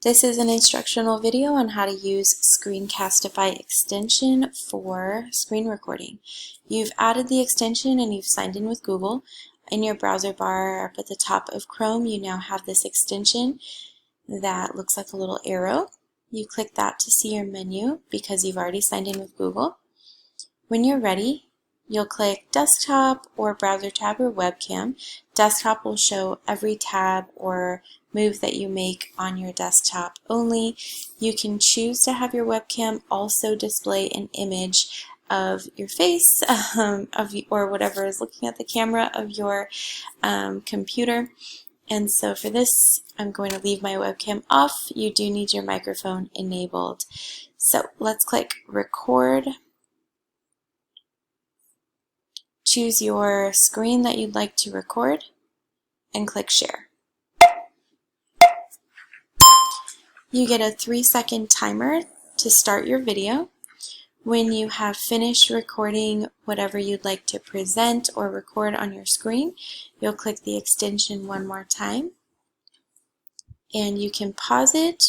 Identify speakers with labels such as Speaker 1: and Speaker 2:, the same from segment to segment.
Speaker 1: This is an instructional video on how to use Screencastify extension for screen recording. You've added the extension and you've signed in with Google. In your browser bar up at the top of Chrome, you now have this extension that looks like a little arrow. You click that to see your menu because you've already signed in with Google. When you're ready, you'll click Desktop or Browser tab or Webcam. Desktop will show every tab or move that you make on your desktop only. You can choose to have your webcam also display an image of your face or whatever is looking at the camera of your computer. And so for this, I'm going to leave my webcam off. You do need your microphone enabled. So let's click Record. Choose your screen that you'd like to record and click Share. You get a 3-second timer to start your video. When you have finished recording whatever you'd like to present or record on your screen, you'll click the extension one more time. And you can pause it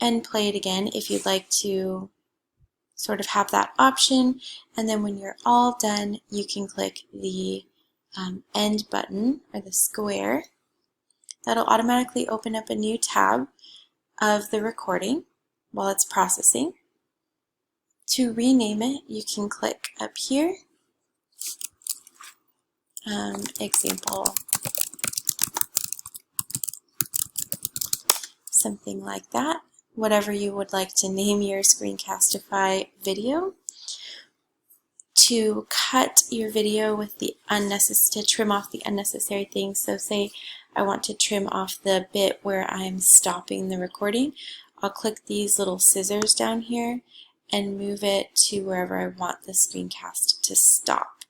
Speaker 1: and play it again if you'd like to sort of have that option. And then when you're all done, you can click the end button or the square. That'll automatically open up a new tab of the recording while it's processing. To rename it, you can click up here, example, something like that, whatever you would like to name your Screencastify video. To cut your video with the to trim off the unnecessary things. So say I want to trim off the bit where I'm stopping the recording. I'll click these little scissors down here and move it to wherever I want the screencast to stop.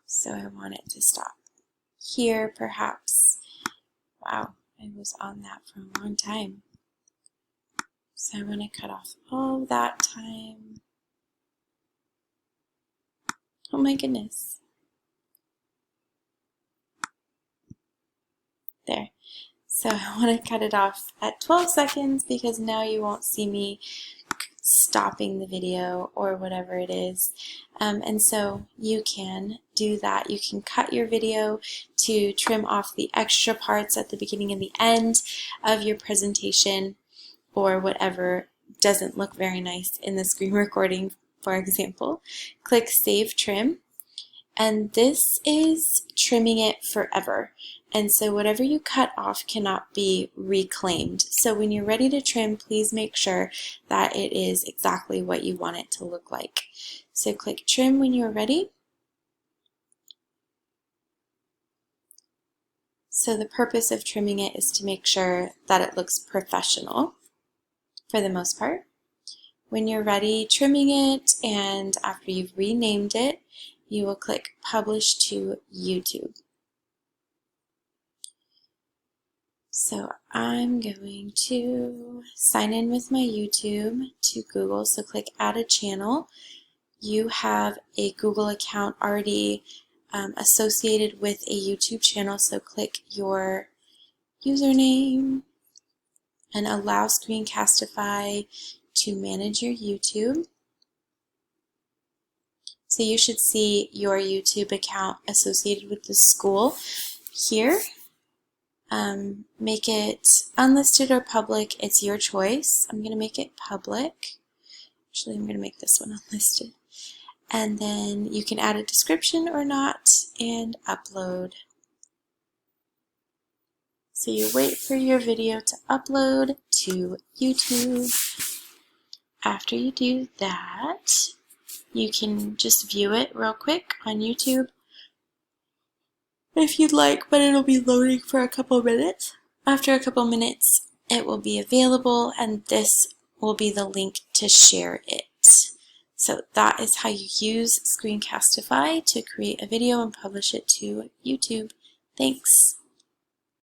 Speaker 1: So I want it to stop here perhaps. Wow, I was on that for a long time. So I want to cut off all that time. Oh my goodness. There. So I want to cut it off at 12 seconds because now you won't see me stopping the video or whatever it is. And so you can do that. You can cut your video to trim off the extra parts at the beginning and the end of your presentation or whatever doesn't look very nice in the screen recording. For example, click Save Trim, and this is trimming it forever. And so whatever you cut off cannot be reclaimed. So when you're ready to trim, please make sure that it is exactly what you want it to look like. So click Trim when you're ready. So the purpose of trimming it is to make sure that it looks professional for the most part. When you're ready trimming it, and after you've renamed it, you will click Publish to YouTube. So I'm going to sign in with my YouTube to Google, so click Add a Channel. You have a Google account already associated with a YouTube channel, so click your username and allow Screencastify to manage your YouTube. So you should see your YouTube account associated with the school here. Make it unlisted or public, it's your choice. I'm going to make it public. Actually, I'm going to make this one unlisted. And then you can add a description or not and upload. So you wait for your video to upload to YouTube. After you do that, you can just view it real quick on YouTube if you'd like, but it'll be loading for a couple minutes. After a couple minutes, it will be available, and this will be the link to share it. So that is how you use Screencastify to create a video and publish it to YouTube. Thanks.